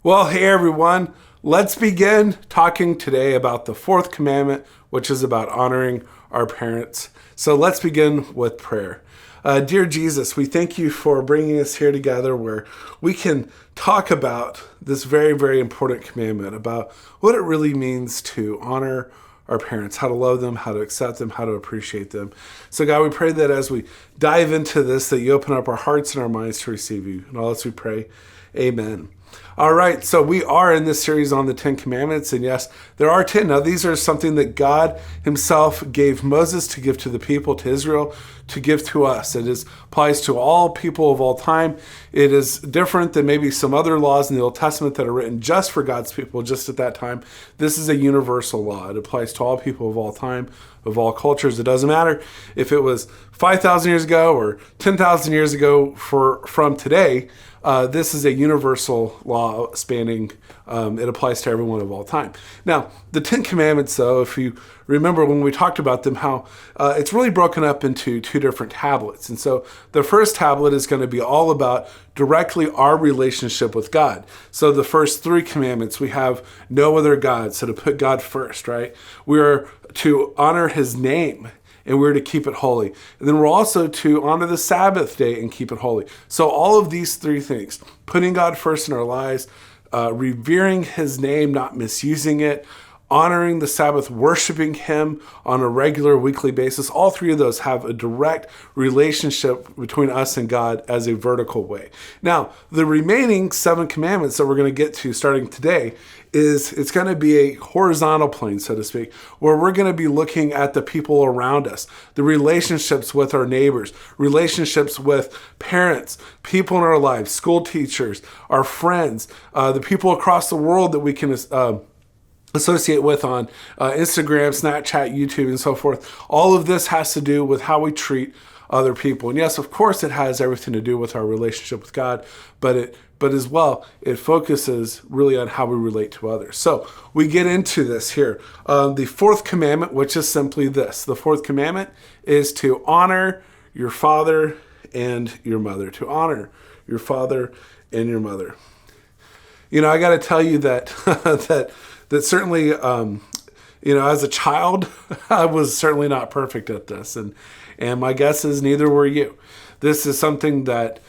Well, hey everyone, let's begin talking today about the fourth commandment, which is about honoring our parents. So let's begin with prayer. Dear Jesus, we thank you for bringing us here together where we can talk about this very, very important commandment, about what it really means to honor our parents, how to love them, how to accept them, how to appreciate them. So God, we pray that as we dive into this, that you open up our hearts and our minds to receive you. And all this we pray, amen. All right, so we are in this series on the 10 Commandments, and yes, there are 10. Now, these are something that God himself gave Moses to give to the people, to Israel, to give to us. It applies to all people of all time. It is different than maybe some other laws in the Old Testament that are written just for God's people, just at that time. This is a universal law. It applies to all people of all time, of all cultures. It doesn't matter if it was 5,000 years ago or 10,000 years ago from today. This is a universal law spanning, it applies to everyone of all time. Now, the 10 Commandments, though, if you remember when we talked about them, how it's really broken up into two different tablets. And so the first tablet is going to be all about directly our relationship with God. So the first three commandments, we have no other God, so to put God first, right? We are to honor his name, and we're to keep it holy. And then we're also to honor the Sabbath day and keep it holy. So all of these three things, putting God first in our lives, revering his name, not misusing it, honoring the Sabbath, worshiping him on a regular weekly basis, all three of those have a direct relationship between us and God as a vertical way. Now, the remaining 7 commandments that we're going to get to starting today it's going to be a horizontal plane, so to speak, where we're going to be looking at the people around us, the relationships with our neighbors, relationships with parents, people in our lives, school teachers, our friends, the people across the world that we can associate with on Instagram, Snapchat, YouTube, and so forth. All of this has to do with how we treat other people. And yes, of course, it has everything to do with our relationship with God, but as well, it focuses really on how we relate to others. So we get into this here. The fourth commandment, which is simply this. The fourth commandment is to honor your father and your mother. To honor your father and your mother. You know, I got to tell you that that certainly, as a child, I was certainly not perfect at this. And my guess is neither were you. This is something that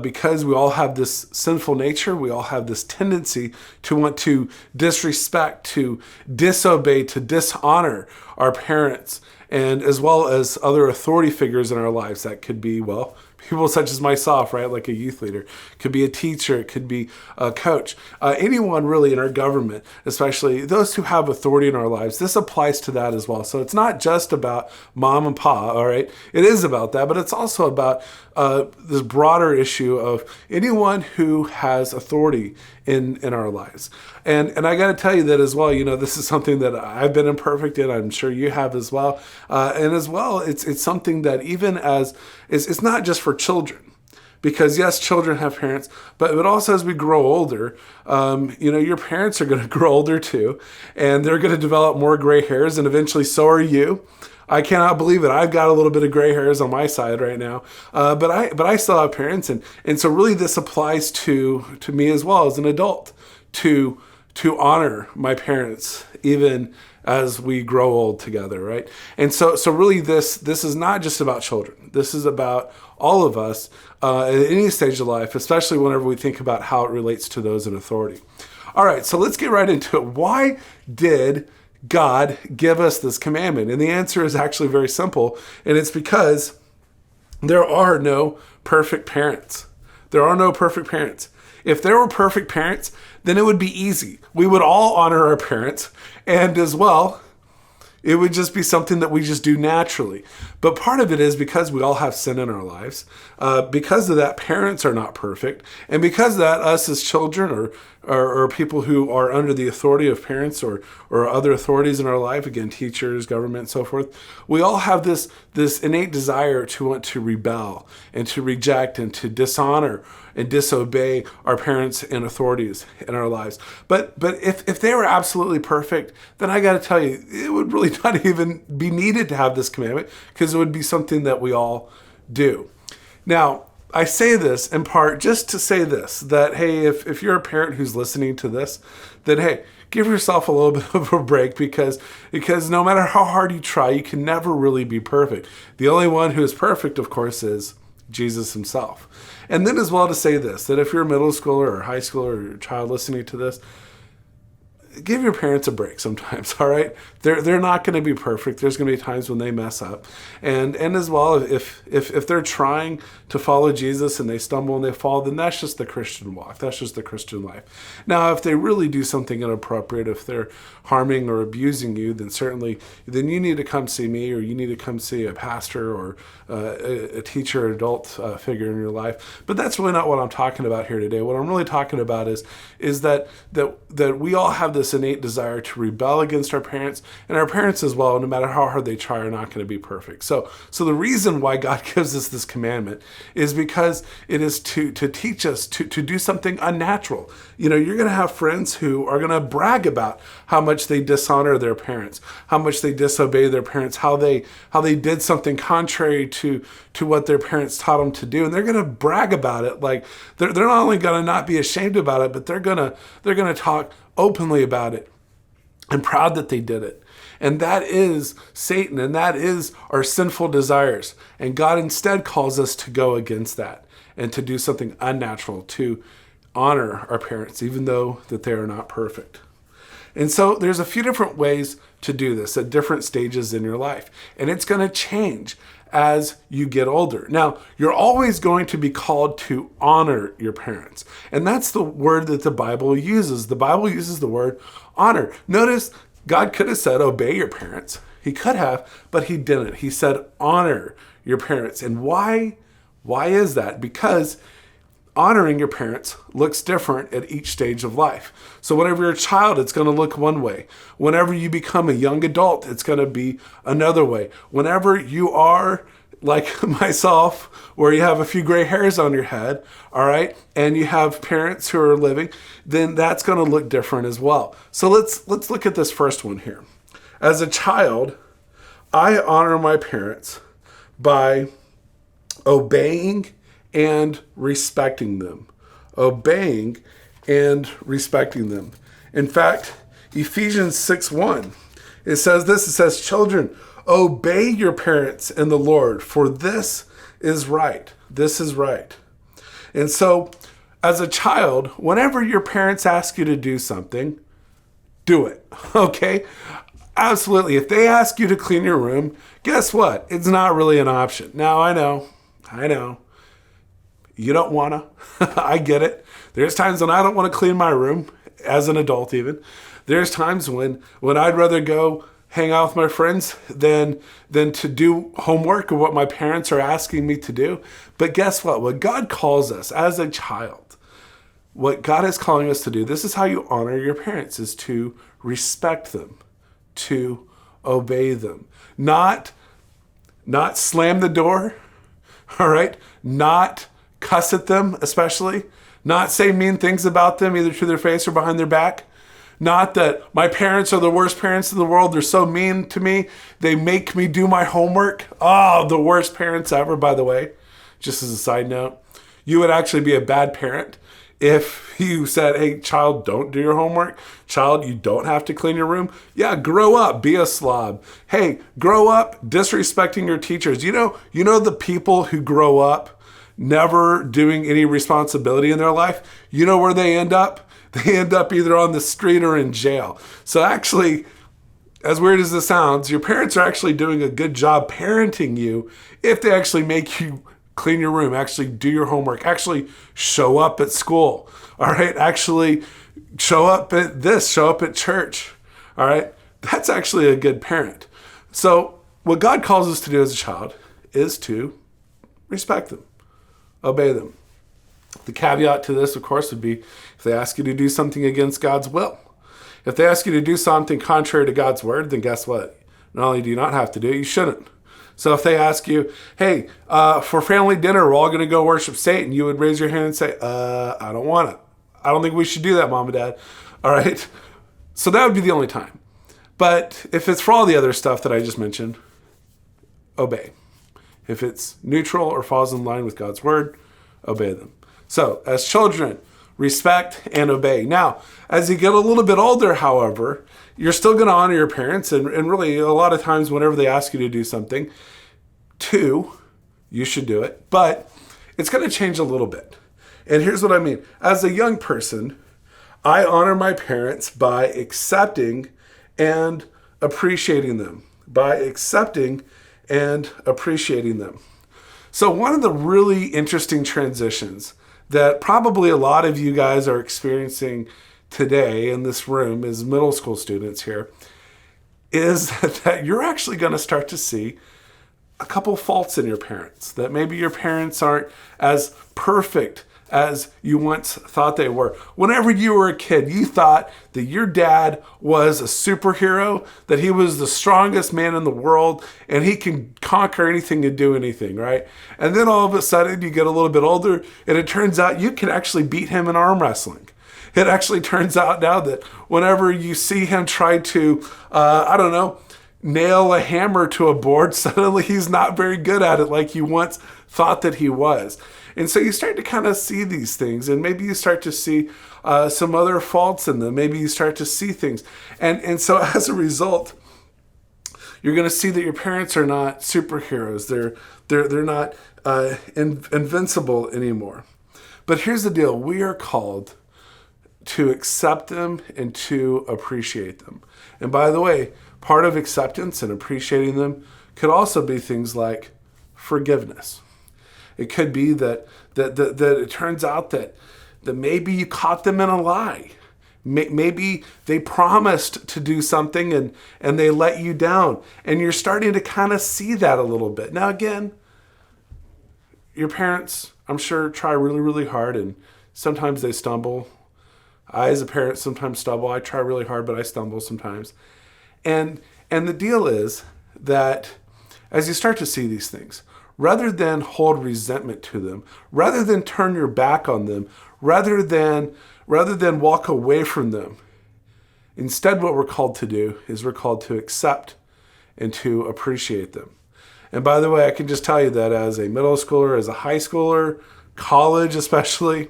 because we all have this sinful nature, we all have this tendency to want to disrespect, to disobey, to dishonor our parents, and as well as other authority figures in our lives. That could be, well, people such as myself, right? Like a youth leader. It could be a teacher. It could be a coach. Anyone really in our government, especially those who have authority in our lives. This applies to that as well. So it's not just about mom and pa, all right? It is about that, but it's also about this broader issue of anyone who has authority in our lives. And I got to tell you that as well, this is something that I've been imperfect in. I'm sure you have as well. And as well, it's something that even as, it's not just for children. Because yes, children have parents, but also as we grow older, your parents are going to grow older too, and they're going to develop more gray hairs, and eventually so are you. I cannot believe it. I've got a little bit of gray hairs on my side right now, but I still have parents, and so really this applies to me as well as an adult to honor my parents even as we grow old together, right? And so really this is not just about children. This is about all of us at any stage of life, especially whenever we think about how it relates to those in authority. All right, so let's get right into it. Why did God give us this commandment? And the answer is actually very simple, and it's because there are no perfect parents. There are no perfect parents. If there were perfect parents, then it would be easy. We would all honor our parents, and as well, it would just be something that we just do naturally. But part of it is because we all have sin in our lives. Because of that, parents are not perfect. And because of that, us as children or people who are under the authority of parents or other authorities in our life, again, teachers, government, and so forth, we all have this innate desire to want to rebel and to reject and to dishonor and disobey our parents and authorities in our lives. But if they were absolutely perfect, then I got to tell you, it would really not even be needed to have this commandment, because it would be something that we all do. Now, I say this in part just to say this, that, hey, if you're a parent who's listening to this, then, hey, give yourself a little bit of a break because no matter how hard you try, you can never really be perfect. The only one who is perfect, of course, is Jesus himself. And then as well to say this, that if you're a middle schooler or high schooler or your child listening to this, give your parents a break sometimes, all right? They're not going to be perfect. There's going to be times when they mess up. And as well, if they're trying to follow Jesus and they stumble and they fall, then that's just the Christian walk. That's just the Christian life. Now, if they really do something inappropriate, if they're harming or abusing you, then certainly, then you need to come see me, or you need to come see a pastor or a teacher, or adult figure in your life. But that's really not what I'm talking about here today. What I'm really talking about is that we all have this innate desire to rebel against our parents, and our parents as well, no matter how hard they try, are not going to be perfect. So the reason why God gives us this commandment is because it is to teach us to do something unnatural. You know, you're going to have friends who are going to brag about how much they dishonor their parents, how much they disobey their parents, how they did something contrary to what their parents taught them to do, and they're going to brag about it. Like they're not only going to not be ashamed about it, but they're going to talk openly about it and proud that they did it. And that is Satan, and that is our sinful desires. And God instead calls us to go against that and to do something unnatural, to honor our parents, even though that they are not perfect. And so there's a few different ways to do this at different stages in your life. And it's going to change as you get older. Now, you're always going to be called to honor your parents. And that's the word that the Bible uses. The Bible uses the word honor. Notice God could have said, obey your parents. He could have, but he didn't. He said, honor your parents. And why? Why is that? Because honoring your parents looks different at each stage of life. So whenever you're a child, it's going to look one way. Whenever you become a young adult, it's going to be another way. Whenever you are like myself, where you have a few gray hairs on your head, all right, and you have parents who are living, then that's going to look different as well. So let's look at this first one here. As a child, I honor my parents by obeying and respecting them. Obeying and respecting them. In fact, Ephesians 6:1, it says this, it says, children, obey your parents in the Lord, for this is right. This is right. And so, as a child, whenever your parents ask you to do something, do it, okay? Absolutely. If they ask you to clean your room, guess what? It's not really an option. Now, I know. You don't want to. I get it. There's times when I don't want to clean my room, as an adult even. There's times when I'd rather go hang out with my friends than to do homework or what my parents are asking me to do. But guess what? What God calls us as a child, what God is calling us to do, this is how you honor your parents, is to respect them, to obey them. Not slam the door, all right? Not cuss at them, especially. Not say mean things about them, either to their face or behind their back. Not that my parents are the worst parents in the world. They're so mean to me. They make me do my homework. Oh, the worst parents ever, by the way. Just as a side note, you would actually be a bad parent if you said, hey, child, don't do your homework. Child, you don't have to clean your room. Yeah, grow up, be a slob. Hey, grow up disrespecting your teachers. You know the people who grow up never doing any responsibility in their life, you know where they end up? They end up either on the street or in jail. So actually, as weird as this sounds, your parents are actually doing a good job parenting you if they actually make you clean your room, actually do your homework, actually show up at school, all right? Actually show up at church, all right? That's actually a good parent. So what God calls us to do as a child is to respect them, obey them. The caveat to this, of course, would be if they ask you to do something against God's will. If they ask you to do something contrary to God's word, then guess what? Not only do you not have to do it, you shouldn't. So if they ask you, hey, for family dinner, we're all going to go worship Satan, you would raise your hand and say, I don't want it. I don't think we should do that, Mom and Dad. All right? So that would be the only time. But if it's for all the other stuff that I just mentioned, obey. If it's neutral or falls in line with God's word, obey them. So, as children, respect and obey. Now, as you get a little bit older, however, you're still going to honor your parents. And really, a lot of times, whenever they ask you to do something, you should do it. But it's going to change a little bit. And here's what I mean. As a young person, I honor my parents by accepting and appreciating them. By accepting and appreciating them. So one of the really interesting transitions that probably a lot of you guys are experiencing today in this room as middle school students here is that you're actually going to start to see a couple faults in your parents, that maybe your parents aren't as perfect as you once thought they were. Whenever you were a kid, you thought that your dad was a superhero, that he was the strongest man in the world, and he can conquer anything and do anything, right? And then all of a sudden, you get a little bit older, and it turns out you can actually beat him in arm wrestling. It actually turns out now that whenever you see him try to, nail a hammer to a board, suddenly he's not very good at it like you once thought that he was. And so you start to kind of see these things, and maybe you start to see some other faults in them. Maybe you start to see things. And so as a result, you're going to see that your parents are not superheroes. They're not invincible anymore. But here's the deal. We are called to accept them and to appreciate them. And by the way, part of acceptance and appreciating them could also be things like forgiveness. It could be that it turns out that maybe you caught them in a lie. Maybe they promised to do something and they let you down. And you're starting to kind of see that a little bit. Now, again, your parents, I'm sure, try really, really hard, and sometimes they stumble. I, as a parent, sometimes stumble. I try really hard, but I stumble sometimes. And the deal is that as you start to see these things, rather than hold resentment to them, rather than turn your back on them, rather than walk away from them, instead what we're called to do is we're called to accept and to appreciate them. And by the way, I can just tell you that as a middle schooler, as a high schooler, college especially,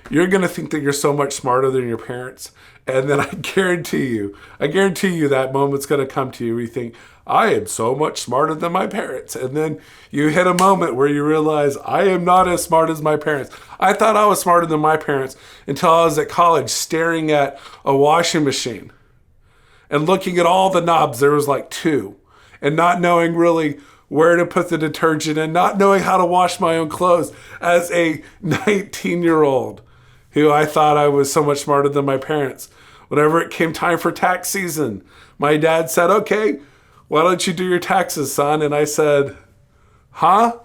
you're going to think that you're so much smarter than your parents. And then I guarantee you that moment's going to come to you where you think, I am so much smarter than my parents. And then you hit a moment where you realize, I am not as smart as my parents. I thought I was smarter than my parents until I was at college staring at a washing machine and looking at all the knobs. There was like 2. And not knowing really where to put the detergent and not knowing how to wash my own clothes as a 19-year-old who I thought I was so much smarter than my parents. Whenever it came time for tax season, my dad said, okay, why don't you do your taxes, son? And I said, huh?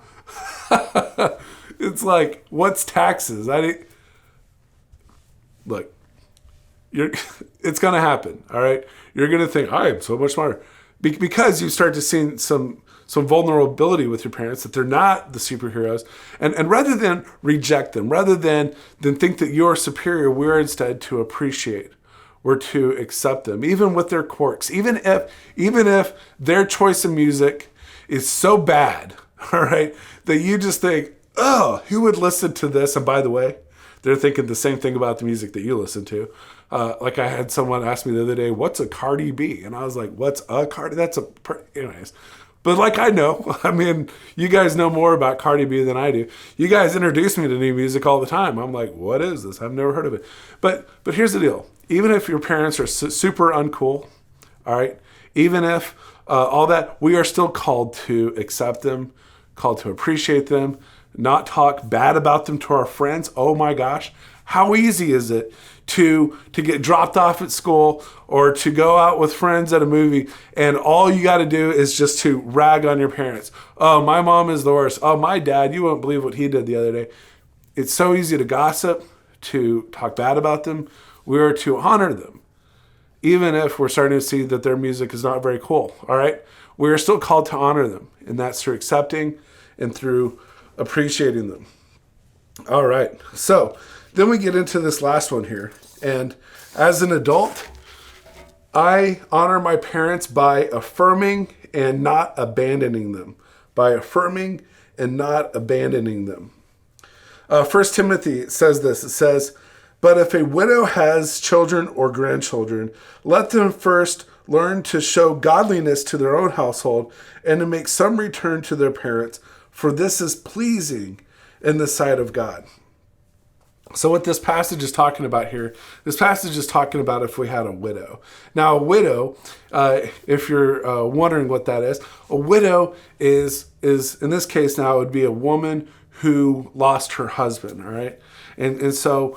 It's like, what's taxes? Look, it's going to happen, all right? You're going to think, I am so much smarter. Because you start to see some vulnerability with your parents, that they're not the superheroes. And rather than reject them, rather than think that you're superior, we're instead to appreciate. We're to accept them, even with their quirks, even if their choice of music is so bad, all right, that you just think, oh, who would listen to this? And by the way, they're thinking the same thing about the music that you listen to. Like I had someone ask me the other day, what's a Cardi B? And I was like, what's a Cardi? Anyways. But like I know, I mean, you guys know more about Cardi B than I do. You guys introduce me to new music all the time. I'm like, what is this? I've never heard of it. But here's the deal. Even if your parents are super uncool, all right, even if all that, we are still called to accept them, called to appreciate them, not talk bad about them to our friends. Oh my gosh, how easy is it to get dropped off at school or to go out with friends at a movie, and all you got to do is just to rag on your parents. Oh, my mom is the worst. Oh, my dad, you won't believe what he did the other day. It's so easy to gossip, to talk bad about them. We are to honor them, even if we're starting to see that their music is not very cool, all right? We are still called to honor them, and that's through accepting and through appreciating them. All right, so then we get into this last one here. And as an adult, I honor my parents by affirming and not abandoning them. By affirming and not abandoning them. 1 Timothy says this. It says, "But if a widow has children or grandchildren, let them first learn to show godliness to their own household and to make some return to their parents, for this is pleasing in the sight of God." So what this passage is talking about here, this passage is talking about if we had a widow. Now, a widow, if you're wondering what that is, a widow is in this case now, it would be a woman who lost her husband, all right? And so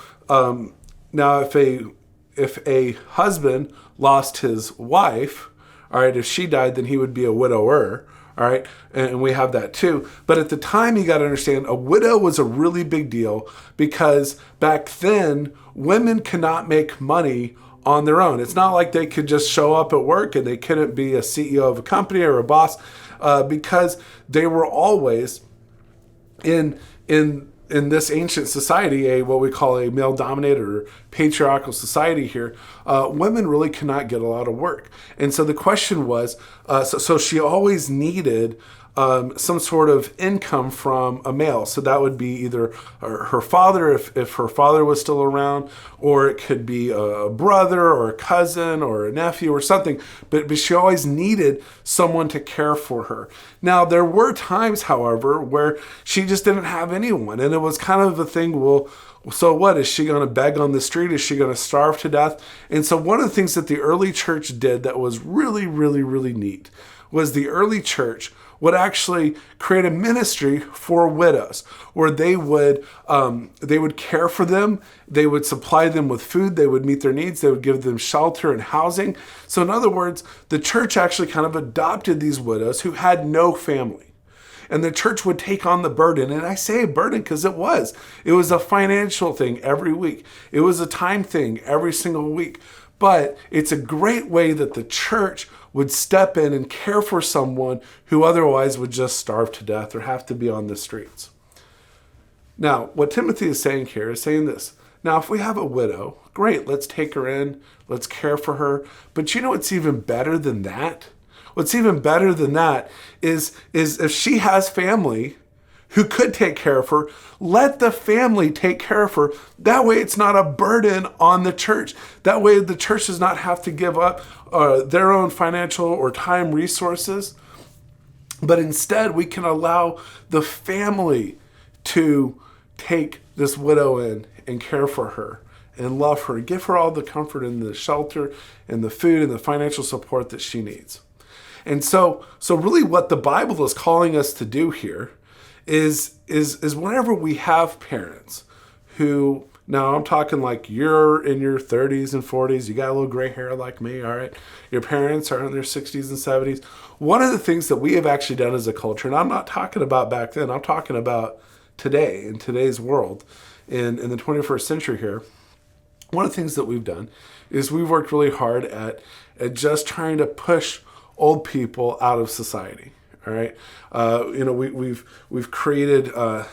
now if a husband lost his wife, all right, if she died, then he would be a widower. All right, and we have that too. But at the time, you got to understand, a widow was a really big deal because back then, women could not make money on their own. It's not like they could just show up at work and they couldn't be a CEO of a company or a boss because they were always in this ancient society, what we call a male-dominated or patriarchal society here, women really could not get a lot of work. And so the question was, so she always needed some sort of income from a male. So that would be either her father, if her father was still around, or it could be a brother or a cousin or a nephew or something. But she always needed someone to care for her. Now, there were times, however, where she just didn't have anyone. And it was kind of a thing, well, so what? Is she going to beg on the street? Is she going to starve to death? And so one of the things that the early church did that was really, really, really neat was the early church would actually create a ministry for widows where they would care for them, they would supply them with food, they would meet their needs, they would give them shelter and housing. So in other words, the church actually kind of adopted these widows who had no family. And the church would take on the burden. And I say a burden because it was a financial thing every week. It was a time thing every single week. But it's a great way that the church would step in and care for someone who otherwise would just starve to death or have to be on the streets. Now, what Timothy is saying here is saying this. Now, if we have a widow, great, let's take her in, let's care for her. But you know what's even better than that? What's even better than that is if she has family who could take care of her, let the family take care of her. That way it's not a burden on the church. That way the church does not have to give up their own financial or time resources. But instead we can allow the family to take this widow in and care for her and love her, give her all the comfort and the shelter and the food and the financial support that she needs. And so really what the Bible is calling us to do here is whenever we have parents who, now I'm talking like you're in your 30s and 40s, you got a little gray hair like me, all right? Your parents are in their 60s and 70s. One of the things that we have actually done as a culture, and I'm not talking about back then, I'm talking about today, in today's world, in the 21st century here, one of the things that we've done is we've worked really hard at just trying to push old people out of society. All right, we've created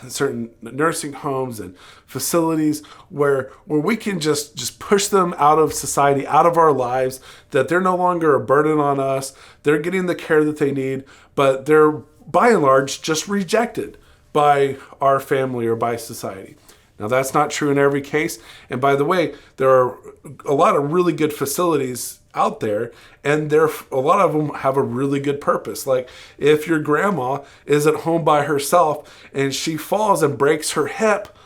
certain nursing homes and facilities where we can just push them out of society, out of our lives. That they're no longer a burden on us. They're getting the care that they need, but they're by and large just rejected by our family or by society. Now that's not true in every case. And by the way, there are a lot of really good facilities out there, and a lot of them have a really good purpose. Like if your grandma is at home by herself and she falls and breaks her hip,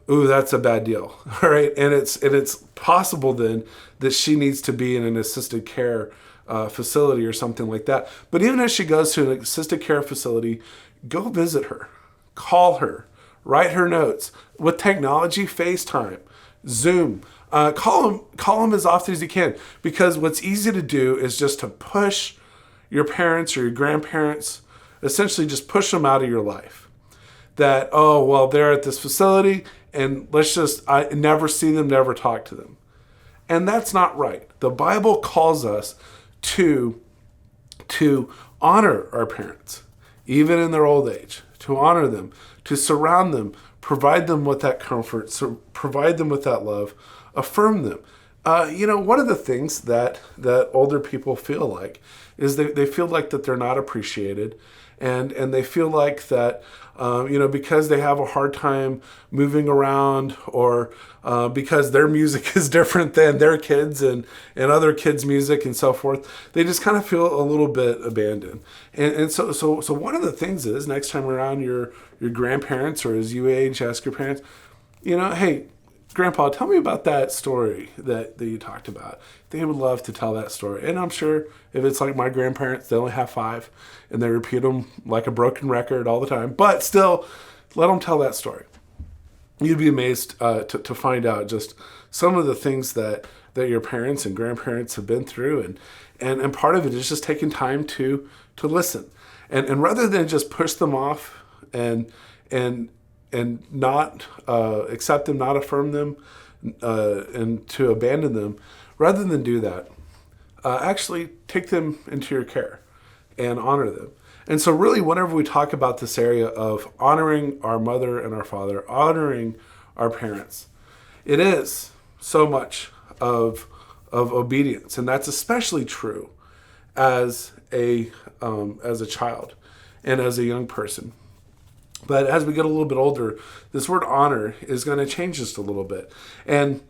ooh, that's a bad deal. All right, and it's possible then that she needs to be in an assisted care facility or something like that. But even if she goes to an assisted care facility, go visit her, call her, write her notes. With technology, FaceTime, Zoom. Call them as often as you can, because what's easy to do is just to push your parents or your grandparents, essentially just push them out of your life. That, oh, well, they're at this facility and I never see them, never talk to them. And that's not right. The Bible calls us to honor our parents, even in their old age, to honor them, to surround them, provide them with that comfort, so provide them with that love, affirm them. One of the things that older people feel like is they feel like that they're not appreciated and they feel like that, because they have a hard time moving around, or because their music is different than their kids and other kids' music and so forth, they just kind of feel a little bit abandoned. And so one of the things is, next time around your grandparents, or as you age, ask your parents, hey, Grandpa, tell me about that story that you talked about. They would love to tell that story. And I'm sure if it's like my grandparents, they only have 5, and they repeat them like a broken record all the time. But still, let them tell that story. You'd be amazed to find out just some of the things that your parents and grandparents have been through. And part of it is just taking time to listen. And rather than just push them off and not accept them, not affirm them, and to abandon them, rather than do that, actually take them into your care and honor them. And so really, whenever we talk about this area of honoring our mother and our father, honoring our parents, it is so much of obedience. And that's especially true as a child and as a young person. But as we get a little bit older, this word honor is going to change just a little bit. And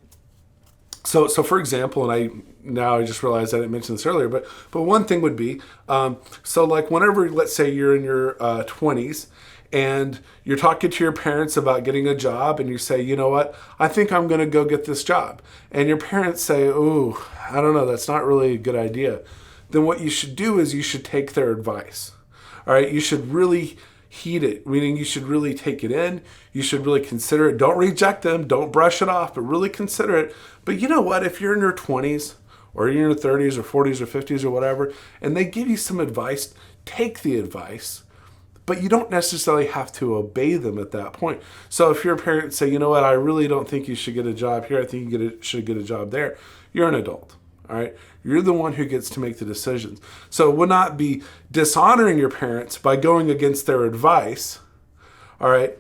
so for example, and I just realized I didn't mention this earlier, but one thing would be, so like whenever, let's say you're in your 20s and you're talking to your parents about getting a job, and you say, you know what, I think I'm going to go get this job. And your parents say, ooh, I don't know, that's not really a good idea. Then what you should do is you should take their advice. All right, you should really heed it, meaning you should really take it in. You should really consider it. Don't reject them. Don't brush it off, but really consider it. But you know what? If you're in your 20s or you're in your 30s or 40s or 50s or whatever, and they give you some advice, take the advice, but you don't necessarily have to obey them at that point. So if your parents say, you know what, I really don't think you should get a job here, I think you should get a job there, you're an adult. All right, you're the one who gets to make the decisions. So it would not be dishonoring your parents by going against their advice, all right,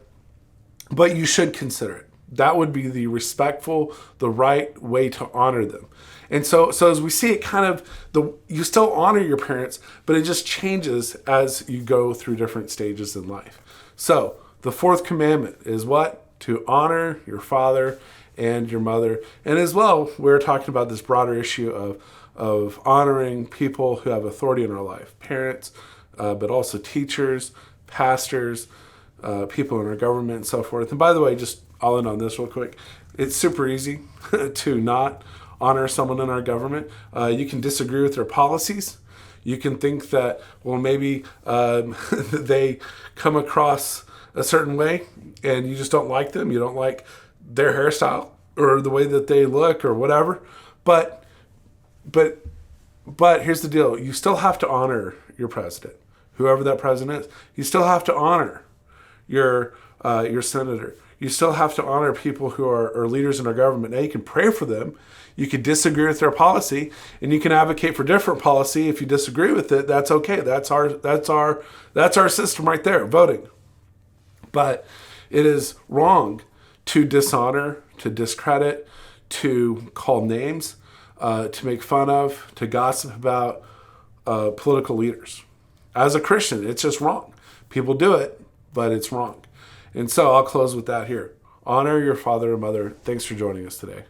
but you should consider it. That would be the respectful, the right way to honor them. And so as we see it, kind of you still honor your parents, but it just changes as you go through different stages in life. So the 4th commandment is what? To honor your father and your mother. And as well, we're talking about this broader issue of honoring people who have authority in our life, parents, but also teachers, pastors, people in our government, and so forth. And by the way, just I'll end on this real quick. It's super easy to not honor someone in our government. You can disagree with their policies. You can think that, well, maybe they come across a certain way and you just don't like them. You don't like their hairstyle or the way that they look or whatever. But here's the deal. You still have to honor your president, whoever that president is. You still have to honor your senator. You still have to honor people who are leaders in our government. Now, you can pray for them. You can disagree with their policy, and you can advocate for different policy. If you disagree with it, that's okay. That's our system right there, voting. But it is wrong to dishonor, to discredit, to call names, to make fun of, to gossip about political leaders. As a Christian, it's just wrong. People do it, but it's wrong. And so I'll close with that here. Honor your father and mother. Thanks for joining us today.